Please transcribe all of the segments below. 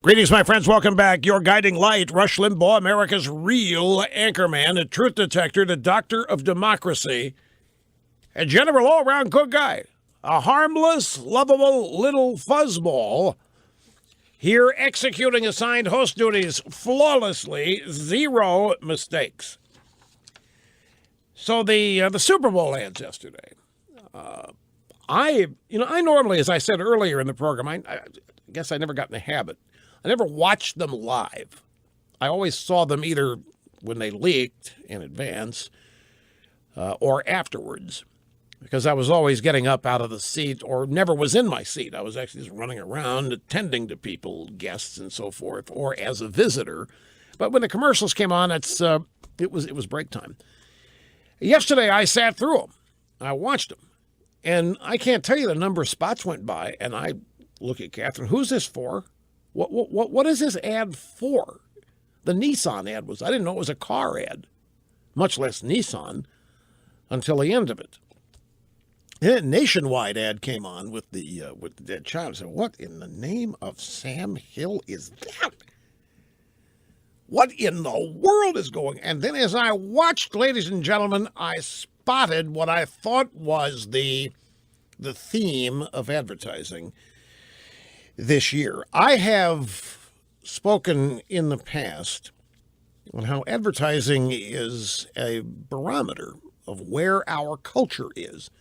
Greetings, my friends. Welcome back. Your guiding light, Rush Limbaugh, America's real anchorman, a truth detector, the doctor of democracy, a general all-around good guy, a harmless, lovable little fuzzball, here executing assigned host duties flawlessly, zero mistakes. So the Super Bowl ads yesterday. I normally, as I said earlier in the program, I guess I never got in the habit. I never watched them live. I always saw them either when they leaked in advance or afterwards, because I was always getting up out of the seat or never was in my seat. I was actually just running around attending to people, guests and so forth, or as a visitor. But when the commercials came on, it was break time. Yesterday, I sat through them. I watched them. And I can't tell you the number of spots went by, and I look at Catherine, who's this for? What is this ad for? The Nissan ad I didn't know it was a car ad, much less Nissan, until the end of it. And a Nationwide ad came on with the dead child. I said, what in the name of Sam Hill is that? What in the world is going on? And then as I watched, ladies and gentlemen, I spotted what I thought was the theme of advertising this year. I have spoken in the past on how advertising is a barometer of where our culture is.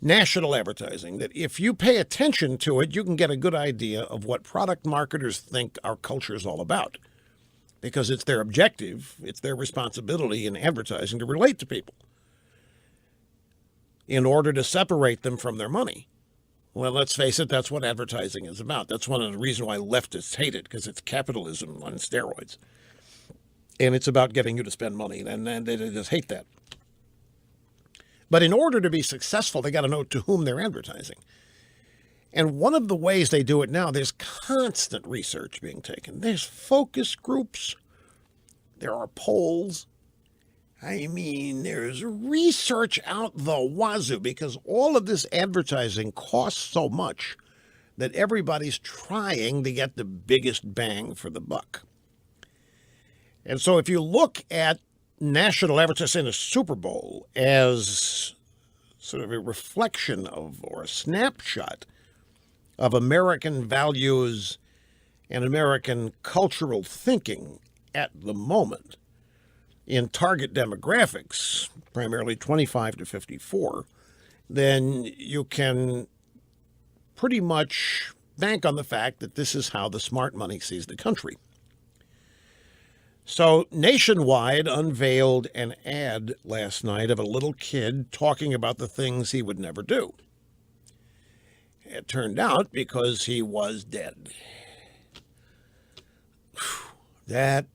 National advertising, that if you pay attention to it, you can get a good idea of what product marketers think our culture is all about. Because it's their objective, it's their responsibility in advertising to relate to people in order to separate them from their money. Well, let's face it, that's what advertising is about. That's one of the reasons why leftists hate it, because it's capitalism on steroids. And it's about getting you to spend money, and they just hate that. But in order to be successful, they got to know to whom they're advertising. And one of the ways they do it now, there's constant research being taken. There's focus groups. There are polls. I mean, there's research out the wazoo, because all of this advertising costs so much that everybody's trying to get the biggest bang for the buck. And so if you look at national advertising in the Super Bowl as sort of a reflection of, or a snapshot of, American values and American cultural thinking at the moment, in target demographics, primarily 25 to 54, then you can pretty much bank on the fact that this is how the smart money sees the country. So Nationwide unveiled an ad last night of a little kid talking about the things he would never do. It turned out because he was dead. That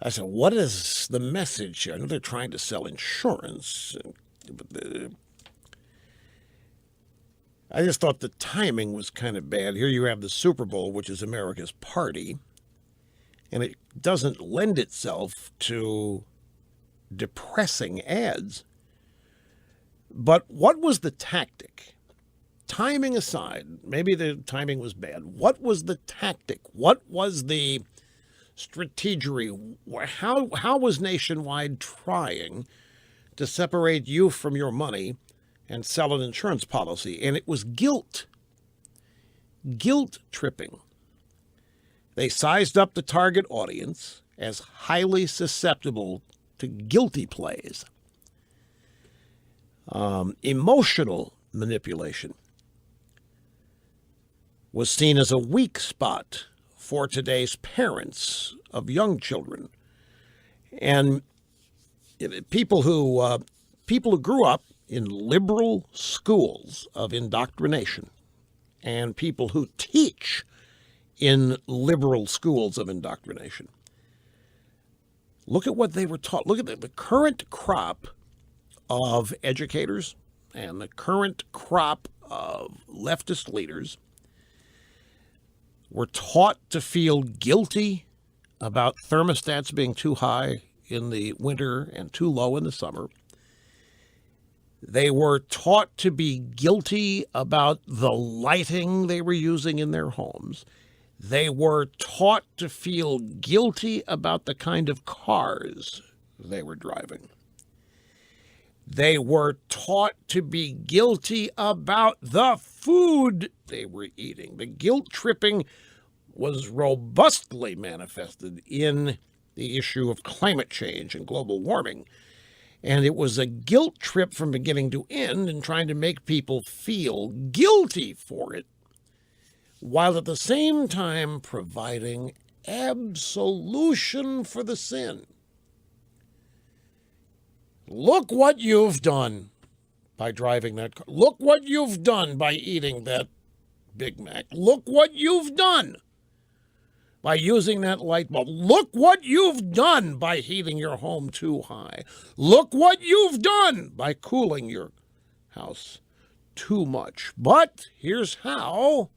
I said, what is the message here? I know they're trying to sell insurance, but I just thought the timing was kind of bad. Here you have the Super Bowl, which is America's party, and it doesn't lend itself to depressing ads. But what was the tactic? Timing aside, maybe the timing was bad. What was the tactic? What was the strategery? How was Nationwide trying to separate you from your money and sell an insurance policy? And it was guilt tripping. They sized up the target audience as highly susceptible to guilty plays. Emotional manipulation was seen as a weak spot for today's parents of young children, and people who grew up in liberal schools of indoctrination, and people who teach in liberal schools of indoctrination. Look at what they were taught. Look at the current crop of educators and the current crop of leftist leaders were taught to feel guilty about thermostats being too high in the winter and too low in the summer. They were taught to be guilty about the lighting they were using in their homes. They were taught to feel guilty about the kind of cars they were driving. They were taught to be guilty about the food they were eating. The guilt tripping was robustly manifested in the issue of climate change and global warming. And it was a guilt trip from beginning to end in trying to make people feel guilty for it, while at the same time providing absolution for the sin. Look what you've done by driving that car. Look what you've done by eating that Big Mac. Look what you've done by using that light bulb. Look what you've done by heating your home too high. Look what you've done by cooling your house too much. But here's how.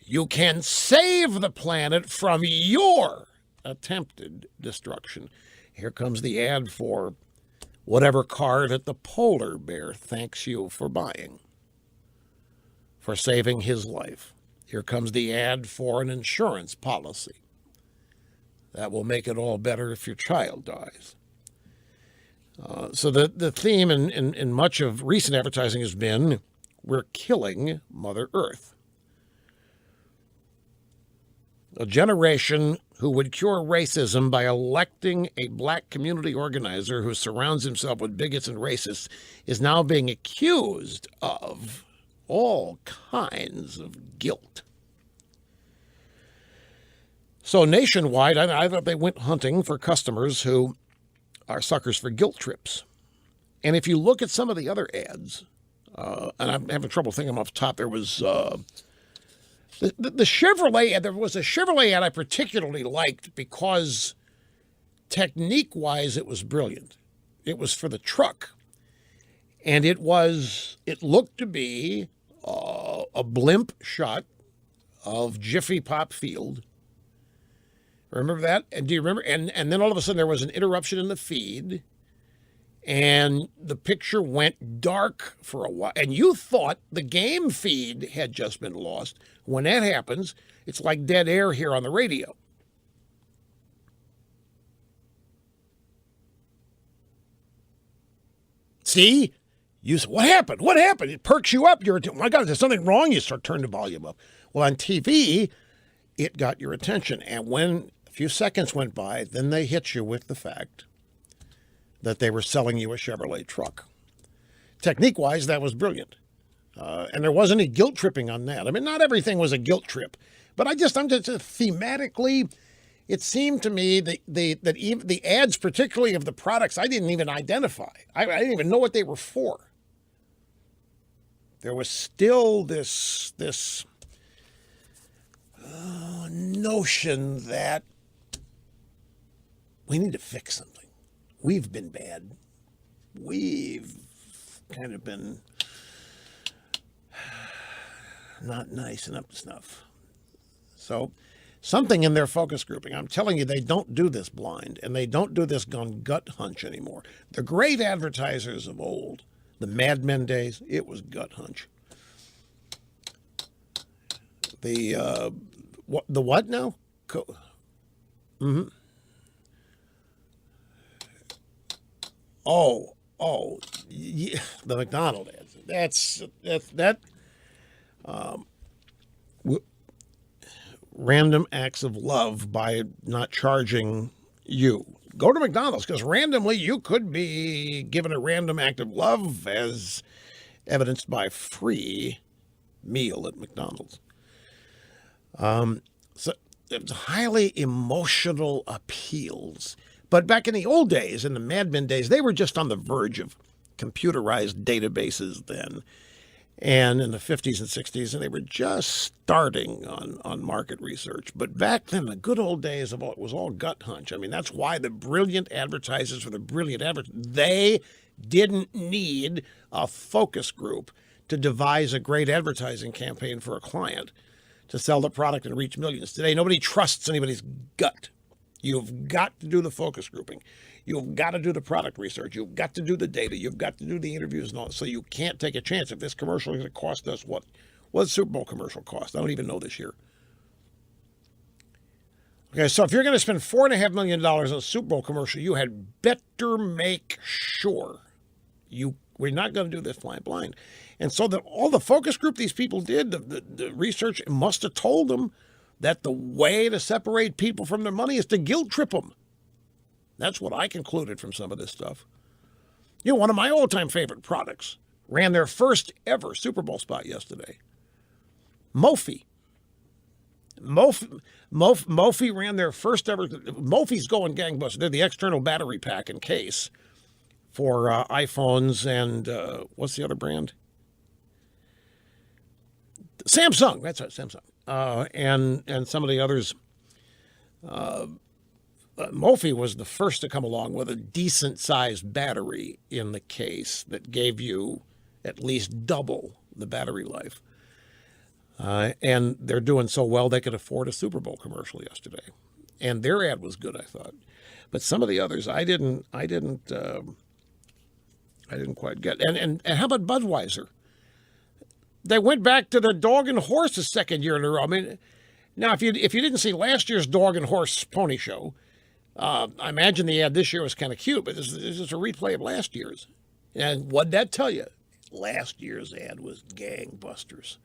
You can save the planet from your attempted destruction. Here comes the ad for whatever car that the polar bear thanks you for buying, for saving his life. Here comes the ad for an insurance policy that will make it all better if your child dies. So the theme in much of recent advertising has been, we're killing Mother Earth. A generation who would cure racism by electing a black community organizer who surrounds himself with bigots and racists is now being accused of all kinds of guilt. So nationwide, I thought they went hunting for customers who are suckers for guilt trips. And if you look at some of the other ads, and I'm having trouble thinking off the top, there was the Chevrolet ad. There was a Chevrolet ad I particularly liked because technique-wise it was brilliant. It was for the truck. And it looked to be a blimp shot of Jiffy Pop Field. Remember that? And do you remember? And then all of a sudden there was an interruption in the feed, and the picture went dark for a while. And you thought the game feed had just been lost. When that happens, it's like dead air here on the radio. See? You say, what happened? What happened? It perks you up. You're, oh my God, there's something wrong. You start turning the volume up. Well, on TV, it got your attention. And when a few seconds went by, then they hit you with the fact that they were selling you a Chevrolet truck. Technique-wise, that was brilliant. And there wasn't any guilt tripping on that. I mean, not everything was a guilt trip. But I'm just thematically, it seemed to me that even the ads, particularly of the products, I didn't even identify. I didn't even know what they were for. There was still this notion that we need to fix something. We've been bad. We've kind of been not nice and up to snuff. So something in their focus grouping, I'm telling you, they don't do this blind, and they don't do this on gut hunch anymore. The great advertisers of old, the Mad Men days, it was gut hunch. The what now? Yeah, the McDonald ads. That. Random acts of love by not charging you. Go to McDonald's, because randomly you could be given a random act of love as evidenced by free meal at McDonald's. So it's highly emotional appeals. But back in the old days, in the Mad Men days, they were just on the verge of computerized databases then. And in the 50s and 60s, and they were just starting on market research. But back then, the good old days of it was all gut hunch. I mean, that's why the brilliant advertisers were the brilliant advertisers. They didn't need a focus group to devise a great advertising campaign for a client to sell the product and reach millions. Today, nobody trusts anybody's gut. You've got to do the focus grouping. You've got to do the product research. You've got to do the data. You've got to do the interviews and all. So you can't take a chance. If this commercial is going to cost us what the Super Bowl commercial cost? I don't even know this year. Okay, so if you're going to spend $4.5 million on a Super Bowl commercial, you had better make sure we're not going to do this flying blind. And so all the focus group these people did, the research must have told them that the way to separate people from their money is to guilt trip them. That's what I concluded from some of this stuff. One of my all-time favorite products ran their first ever Super Bowl spot yesterday. Mophie. Mophie ran their first ever. Mophie's going gangbusters. They're the external battery pack and case for iPhones and what's the other brand? Samsung. That's right, Samsung. And some of the others. Mophie was the first to come along with a decent-sized battery in the case that gave you at least double the battery life. And they're doing so well they could afford a Super Bowl commercial yesterday, and their ad was good, I thought. But some of the others, I didn't quite get. And how about Budweiser? They went back to the dog and horse the second year in a row. I mean, now if you didn't see last year's dog and horse pony show, I imagine the ad this year was kind of cute, but this is a replay of last year's. And what'd that tell you? Last year's ad was gangbusters.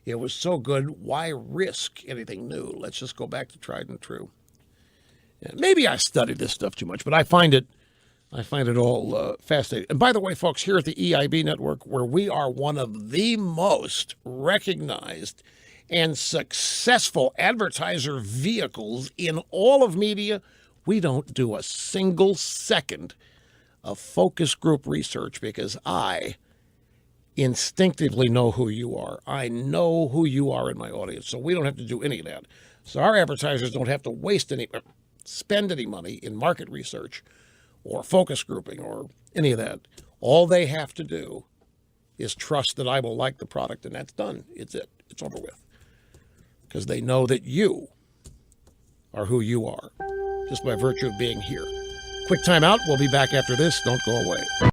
It was so good, why risk anything new? Let's just go back to tried and true. And maybe I studied this stuff too much, but I find it all fascinating. And by the way, folks, here at the EIB Network, where we are one of the most recognized and successful advertiser vehicles in all of media, we don't do a single second of focus group research because I instinctively know who you are. I know who you are in my audience, so we don't have to do any of that. So our advertisers don't have to spend any money in market research or focus grouping or any of that. All they have to do is trust that I will like the product, and that's done. It's over with. Because they know that you are who you are, just by virtue of being here. Quick time out. We'll be back after this. Don't go away.